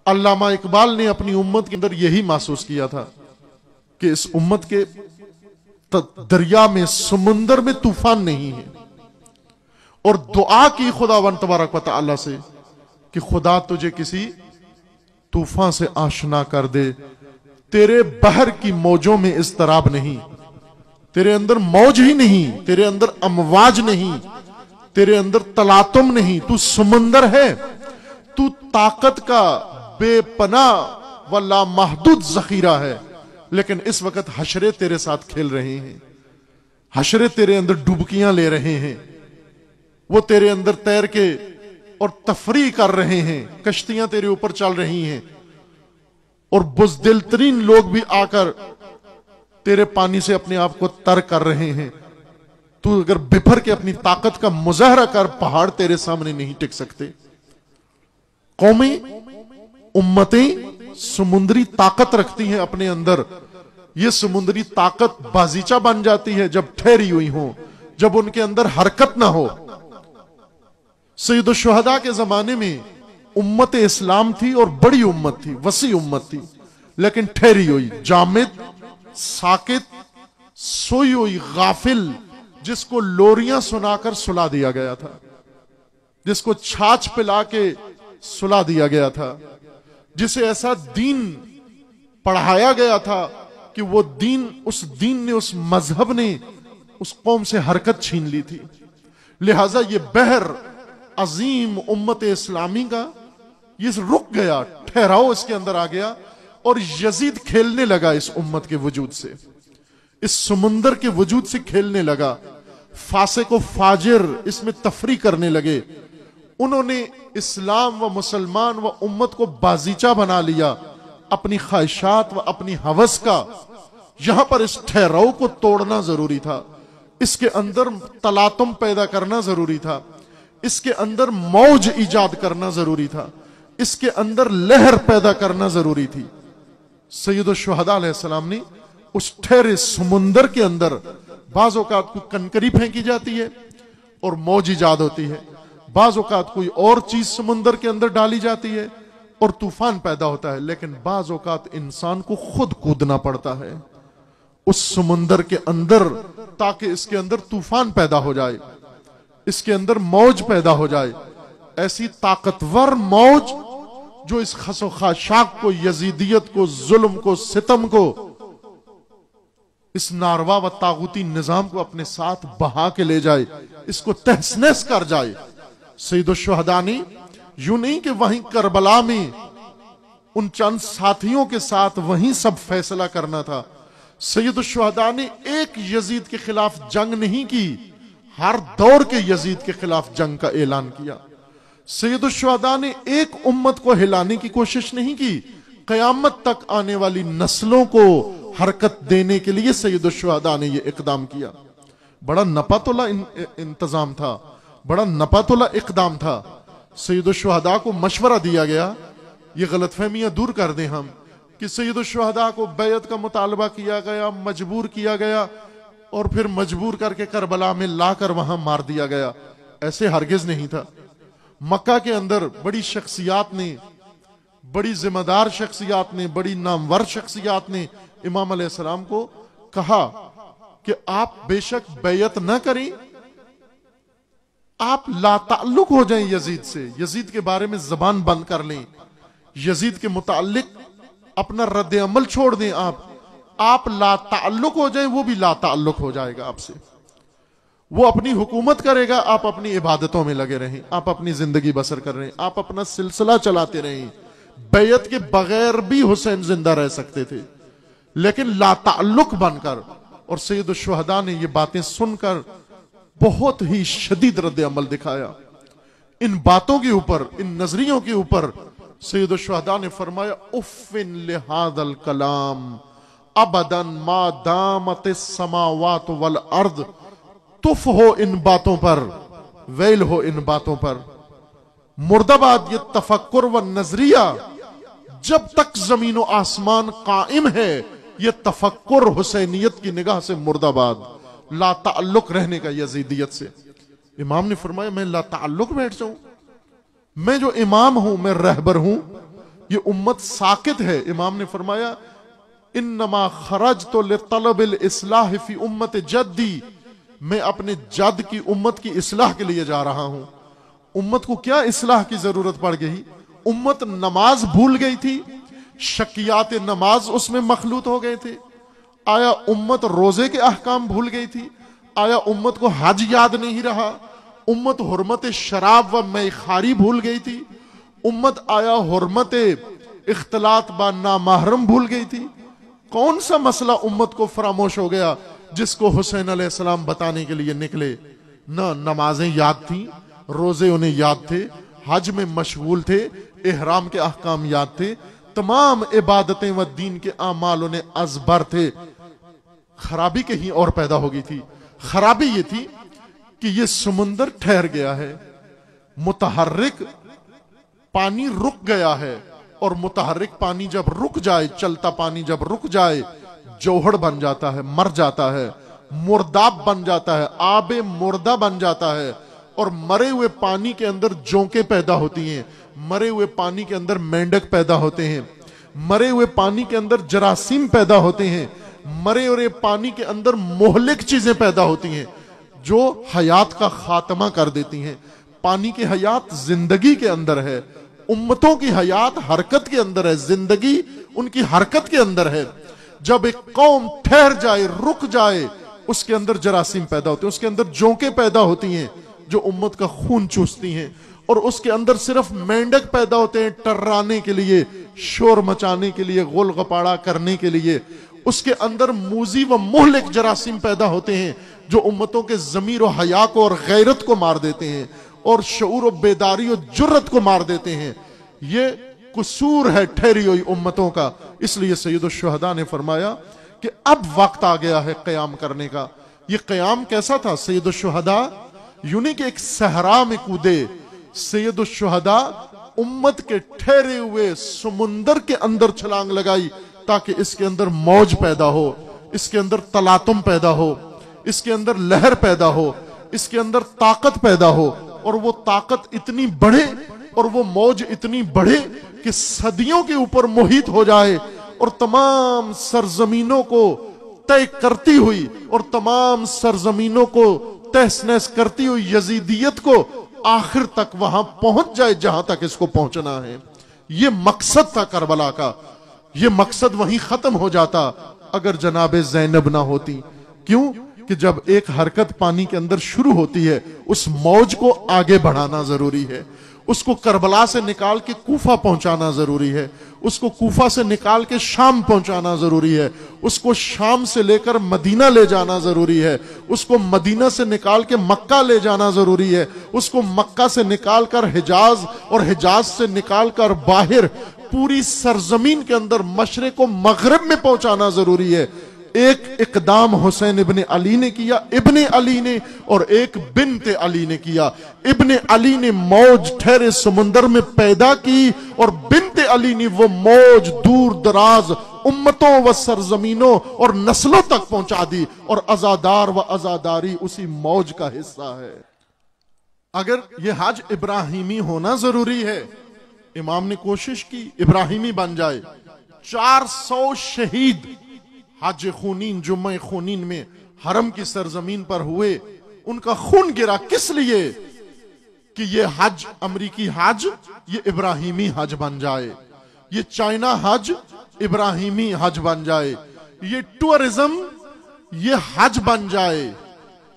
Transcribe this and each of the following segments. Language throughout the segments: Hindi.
अल्लामा इकबाल ने अपनी उम्मत के अंदर यही महसूस किया था कि इस उम्मत के दरिया में, समुंदर में तूफान नहीं है। और दुआ की खुदावन तबारक व तआला से कि खुदा तुझे किसी तूफान से आशना कर दे। तेरे बहर की मौजों में इज़्तिराब नहीं, तेरे अंदर मौज ही नहीं, तेरे अंदर अमवाज नहीं, तेरे अंदर तलातुम नहीं। तू समुंदर है, तू ताकत का बेपना व लामहदूद जखीरा है। लेकिन इस वक्त हशरे तेरे साथ खेल रहे हैं, हशरे तेरे अंदर डुबकियां ले रहे हैं, वो तेरे अंदर तैर के और तफरी कर रहे हैं, कश्तियां तेरे ऊपर चल रही हैं और बुज़दिल तरीन लोग भी आकर तेरे पानी से अपने आप को तर कर रहे हैं। तू अगर बिफर के अपनी ताकत का मुजाहरा कर, पहाड़ तेरे सामने नहीं टिक सकते। कौमें, उम्मतें समुद्री ताकत रखती हैं अपने अंदर। यह समुद्री ताकत बाजीचा बन जाती है जब ठहरी हुई हो, जब उनके अंदर हरकत ना हो। सैयद शुहदा के जमाने में उम्मत इस्लाम थी और बड़ी उम्मत थी, वसी उम्मत थी, लेकिन ठहरी हुई, जामिद, साकित, सोई हुई, गाफिल, जिसको लोरियां सुनाकर सुला दिया गया था, जिसको छाछ पिला के सुला दिया गया था, जिसे ऐसा दीन पढ़ाया गया था कि वो दीन, उस दीन ने, उस मजहब ने उस कौम से हरकत छीन ली थी। लिहाजा ये बहर अजीम उम्मत इस्लामी का ये रुक गया, ठहराव इसके अंदर आ गया और यजीद खेलने लगा इस उम्मत के वजूद से, इस समुंदर के वजूद से खेलने लगा। फासिक व फाजिर इसमें तफरी करने लगे। उन्होंने इस्लाम व मुसलमान व उम्मत को बाजीचा बना लिया अपनी ख्वाहिशात व अपनी हवस का। यहां पर इस ठहराव को तोड़ना जरूरी था, इसके अंदर तलातुम पैदा करना जरूरी था, इसके अंदर मौज ईजाद करना जरूरी था, इसके अंदर लहर पैदा करना जरूरी थी। सैयद शुहदा अलैहिस्सलाम ने उस ठहरे समुंदर के अंदर बाज़ औक़ात को कनकरी फेंकी जाती है और मौज ईजाद होती है, बाज़ औक़ात कोई और चीज समुंदर के अंदर डाली जाती है और तूफान पैदा होता है। लेकिन बाज़ औक़ात इंसान को खुद कूदना पड़ता है उस समुंदर के अंदर ताकि इसके अंदर तूफान पैदा हो जाए, इसके अंदर मौज पैदा हो जाए, ऐसी ताकतवर मौज जो इस खसो खाशाक को, यजीदियत को, जुल्म को, सितम को, इस नारवा व तागूती निजाम को अपने साथ बहा के ले जाए, इसको तहस नहस कर जाए। सैयद शुहदा ने यूं नहीं कि वहीं करबला में उन चंद साथियों के साथ वहीं सब फैसला करना था। सैयद शुहदा ने एक यजीद के खिलाफ जंग नहीं की, हर दौर के यजीद के खिलाफ जंग का ऐलान किया। सैयद शुहदा ने एक उम्मत को हिलाने की कोशिश नहीं की, कयामत तक आने वाली नस्लों को हरकत देने के लिए सैयद शुहदा ने यह इकदाम किया। बड़ा नपातुला इंतजाम था, बड़ा नपातुला इकदाम था। सैयद शुहदा को मशवरा दिया गया, ये गलतफहमियां दूर कर दें हम, कि सैयद शुहदा को बैत का मुतालबा किया गया, मजबूर किया गया और फिर मजबूर करके करबला में लाकर वहां मार दिया गया। ऐसे हरगिज नहीं था। मक्का के अंदर बड़ी शख्सियात ने, बड़ी जिम्मेदार शख्सियात ने, बड़ी नामवर शख्सियात ने इमाम अलैहिस्सलाम को कहा कि आप बेशक बैत न करें, आप लाताल्लुक हो जाएं यजीद से, यजीद के बारे में जबान बंद कर लें, यजीद के मुताल्लिक अपना रद्द अमल छोड़ दें, आप लाताल्लुक हो जाएं, वो भी लाताल्लुक हो जाएगा आपसे। वो अपनी हुकूमत करेगा, आप अपनी इबादतों में लगे रहें, आप अपनी जिंदगी बसर कर रहे हैं, आप अपना सिलसिला चलाते रहें। बैत के बगैर भी हुसैन जिंदा रह सकते थे, लेकिन लाताल्लुक बनकर। और सैयद शुहदा ने ये बातें सुनकर बहुत ही शदीद रद्द अमल दिखाया। इन बातों के ऊपर, इन नजरियों के ऊपर सैयद शुहदा ने फरमाया, उफ़्फ़िन लिहादल कलाम अबदन मा दामत समावात वल अर्द। तुफ हो इन बातों पर, वैल हो इन बातों पर, मुर्दाबाद ये तफक्कुर व नजरिया जब तक जमीन व आसमान कायम है, ये तफक्कुर हुसैनियत की निगाह से मुर्दाबाद, ला ताल्लुक रहने का यजीदियत से। इमाम ने फरमाया, मैं ला ताल्लुक बैठ जाऊं? मैं जो इमाम हूं, मैं रहबर हूं, ये उम्मत साकित है। इमाम ने फरमाया इन्नमा खरजतु लितलबिल इस्लाह फी उम्मत जद्दी, मैं अपने जद की उम्मत की इस्लाह के लिए जा रहा हूं। उम्मत को क्या इस्लाह की जरूरत पड़ गई? उम्मत नमाज भूल गई थी, शकियात नमाज उसमें मखलूत हो गए थे। आया उम्मत रोजे के अहकाम भूल गई थी? आया उम्मत को हज याद नहीं रहा? उम्मत हुर्मत शराब व मैखारी भूल गई थी? उम्मत आया हुर्मत इख्तलात बा नामहरम भूल गई थी? कौन सा मसला उम्मत को फरामोश हो गया जिसको हुसैन अलैहिस्सलाम बताने के लिए निकले? ना नमाजें याद थी, रोजे उन्हें याद थे, हज में मशगूल थे, इहराम के अहकाम याद थे, तमाम इबादतें व दीन के आमाल उन्हें अजबर थे। खराबी कहीं और पैदा हो गई थी। खराबी ये थी कि ये समुंदर ठहर गया है, मुतहर्रिक पानी रुक गया है, और मुतहर्रिक पानी जब रुक जाए, चलता पानी जब रुक जाए, जौहड़ बन जाता है, मर जाता है, मुर्दाब बन जाता है, आबे मुर्दा बन जाता है। और मरे हुए पानी के अंदर जोंके पैदा होती हैं, मरे हुए पानी के अंदर मेंढक पैदा होते हैं, मरे हुए पानी के अंदर जरासीम पैदा होते हैं, मरे हुए पानी के अंदर मोहलिक चीजें पैदा होती हैं जो हयात का खात्मा कर देती हैं। पानी की हयात जिंदगी के अंदर है, उम्मतों की हयात हरकत के अंदर है, जिंदगी उनकी हरकत के अंदर है। जब एक कौम ठहर जाए, रुक जाए, उसके अंदर जरासीम पैदा होते हैं, उसके अंदर जोंके पैदा होती हैं जो उम्मत का खून चूसती हैं, और उसके अंदर सिर्फ मेंढक पैदा होते हैं टर्राने के लिए, शोर मचाने के लिए, गोल गपाड़ा करने के लिए। उसके अंदर मूजी व मोहलिक जरासीम पैदा होते हैं जो उम्मतों के ज़मीर और हया को और गैरत को मार देते हैं, और शऊर और बेदारी और जुर्रत को मार देते हैं। ये कसूर है ठहरी हुई उम्मतों का। इसलिए सैयदुश शुहदा ने फरमाया कि अब वक्त आ गया है क़याम करने का। ये क़याम कैसा था? सैयदुश शुहदा यूनी के एक सहरा में कूदे। सैयदुश शुहदा उम्मत के ठहरे हुए समुंदर के अंदर छलांग लगाई ताकि इसके अंदर मौज पैदा हो, इसके अंदर तलातुम पैदा हो, इसके अंदर लहर पैदा हो, इसके अंदर ताकत पैदा हो, और वो ताकत इतनी बढ़े और वो मौज इतनी बढ़े कि सदियों के ऊपर मोहित हो जाए, और तमाम सरजमीनों को तय करती हुई और तमाम सरजमीनों को तहस नहस करती हुई यजीदियत को आखिर तक वहां पहुंच जाए जहां तक इसको पहुंचना है। ये मकसद था करबला का। ये मकसद वहीं खत्म हो जाता अगर जनाबे ज़ैनब ना होती। क्यों? कि जब एक हरकत पानी के अंदर शुरू होती है, उस मौज को आगे बढ़ाना जरूरी है। उसको करबला से निकाल के कूफा पहुंचाना जरूरी है, उसको कूफा से निकाल के शाम पहुंचाना जरूरी है, उसको शाम से लेकर मदीना ले जाना जरूरी है, उसको मदीना से निकाल के मक्का ले जाना जरूरी है, उसको मक्का से निकाल कर हिजाज और हिजाज से निकाल कर बाहर पूरी सरजमीन के अंदर मशरिक और मगरिब में पहुंचाना जरूरी है। एक इकदाम हुसैन इब्ने अली ने किया, इब्ने अली ने, और एक बिन्ते अली ने किया। इब्ने अली ने मौज ठहरे समुंदर में पैदा की, और बिन्ते अली ने वो मौज दूर दराज उम्मतों व सरजमीनों और नस्लों तक पहुंचा दी, और अजादार व अजादारी उसी मौज का हिस्सा है। अगर यह हज इब्राहिमी होना जरूरी है, इमाम ने कोशिश की इब्राहिमी बन जाए। 400 शहीद हज खूनीन, जुम्मे खूनीन में हरम की सरजमीन पर हुए। उनका खून गिरा किस लिए? कि ये हज, अमरीकी हज, ये इब्राहिमी हज बन जाए, ये चाइना हज इब्राहिमी हज बन जाए, ये टूरिज्म ये हज बन जाए,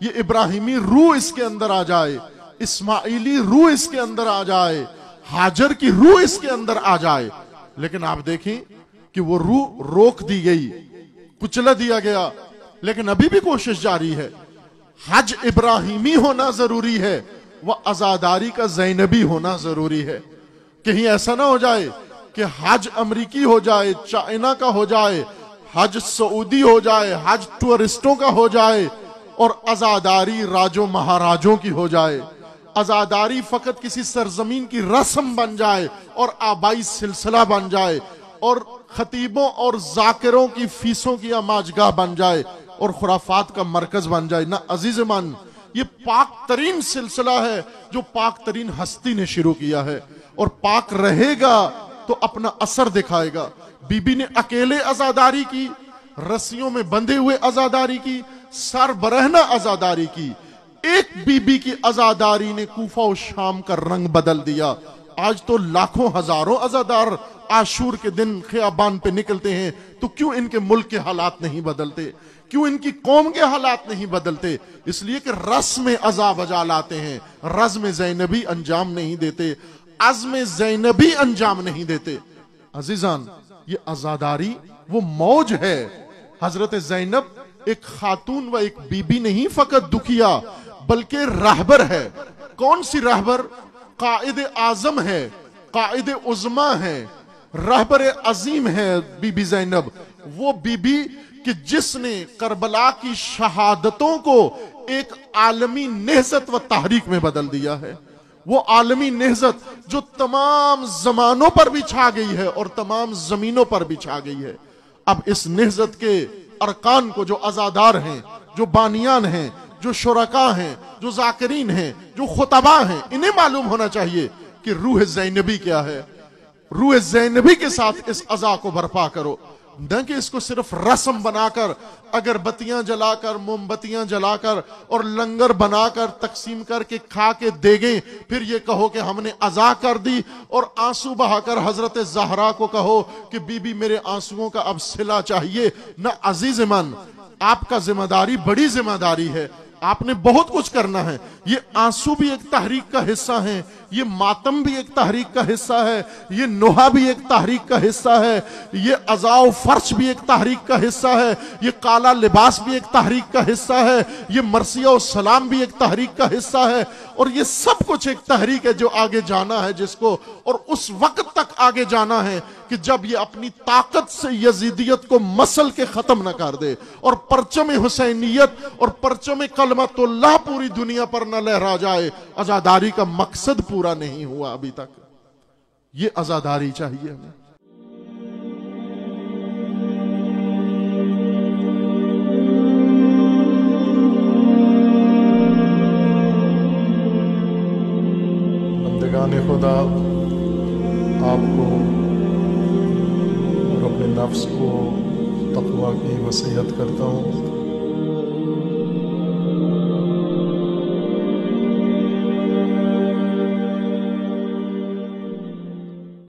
ये इब्राहिमी रूह इसके अंदर आ जाए, इस्माइली रूह इसके अंदर आ जाए, हाजर की रूह इसके अंदर आ जाए। लेकिन आप देखें कि वो रूह रोक दी गई, कुचला दिया गया, लेकिन अभी भी कोशिश जारी है। हज इब्राहिमी होना जरूरी है, वह अजादारी का ज़ैनबी होना जरूरी है। कहीं ऐसा ना हो जाए कि हज अमरीकी हो जाए, चाइना का हो जाए, हज सऊदी हो जाए, हज टूरिस्टों का हो जाए, और अजादारी राजों महाराजों की हो जाए। अजादारी फकत किसी सरजमीन की रस्म बन जाए और आबाई सिलसिला बन जाए, और खतीबों और जाकिरों की फीसों की अमाजगाह बन जाए, और खुराफात का मरकज बन जाए। ना अजीज मन, ये पाक तरीन सिलसिला है जो पाक तरीन हस्ती ने शुरू किया है, और पाक रहेगा तो अपना असर दिखाएगा। बीबी ने अकेले अजादारी की, रस्सियों में बंधे हुए अजादारी की, सरबरहना अजादारी की। एक बीबी की अजादारी ने कूफा और शाम का रंग बदल दिया। आज तो लाखों हजारों अजादार आशूर के दिन खियाबान पे निकलते हैं, तो क्यों इनके मुल्क के हालात नहीं बदलते? क्यों इनकी कौम के हालात नहीं बदलते? इसलिए कि रस में अजा बजा लाते हैं, रज में ज़ैनबी अंजाम नहीं देते, अज़ में ज़ैनबी अंजाम नहीं देते। अजीजान, ये अजादारी वो मौज है। हजरत ज़ैनब एक खातून व एक बीबी नहीं फकत दुखिया, बल्कि रहबर है। कौन सी रहबर? कायद आजम है, कायद उज़्मा है, रहबर अजीम है बीबी ज़ैनब। वो बीबी कि जिसने करबला की शहादतों को एक आलमी नेहज़त व तहरीक में बदल दिया है। वो आलमी नेहज़त जो तमाम जमानों पर भी छा गई है और तमाम जमीनों पर भी छा गई है। अब इस नेहज़त के अरकान को, जो अजादार हैं, जो बानियान हैं, जो शुरका हैं, जो जाकिरीन हैं, जो खुतबा हैं, इन्हें मालूम होना चाहिए कि रूह ज़ैनबी क्या है। रूह ज़ैनबी के साथ इस अजा को बर्पा करो, न कि इसको सिर्फ रस्म बनाकर, अगरबत्तियां जलाकर, मोमबत्तियां जलाकर और लंगर बनाकर तकसीम करके खा के देंगे, फिर ये कहो कि हमने अजा कर दी, और आंसू बहाकर हजरत ज़हरा को कहो कि बीबी मेरे आंसुओं का अब सिला चाहिए। न अजीज मन, आपका जिम्मेदारी बड़ी जिम्मेदारी है, आपने बहुत कुछ करना है। ये आंसू भी एक तहरीक का हिस्सा है, ये मातम भी एक तहरीक का हिस्सा है, ये नोहा भी एक तहरीक का हिस्सा है, ये अज़ाओ फर्श भी एक तहरीक का हिस्सा है, ये काला लिबास भी एक तहरीक का हिस्सा है, ये मरसिया और सलाम भी एक तहरीक का हिस्सा है। और ये सब कुछ एक तहरीक है जो आगे जाना है जिसको, और उस वक्त तक आगे जाना है कि जब ये अपनी ताकत से यजीदियत को मसल के खत्म न कर दे और परचम हुसैनियत और परचम कलमतुल्लाह पूरी दुनिया पर न लहरा जाए। आजादारी का मकसद पूरा नहीं हुआ अभी तक। ये आजादारी चाहिए हमें। बंदगाने खुदा, आपको और अपने नफ्स को तक़वा की वसीयत करता हूँ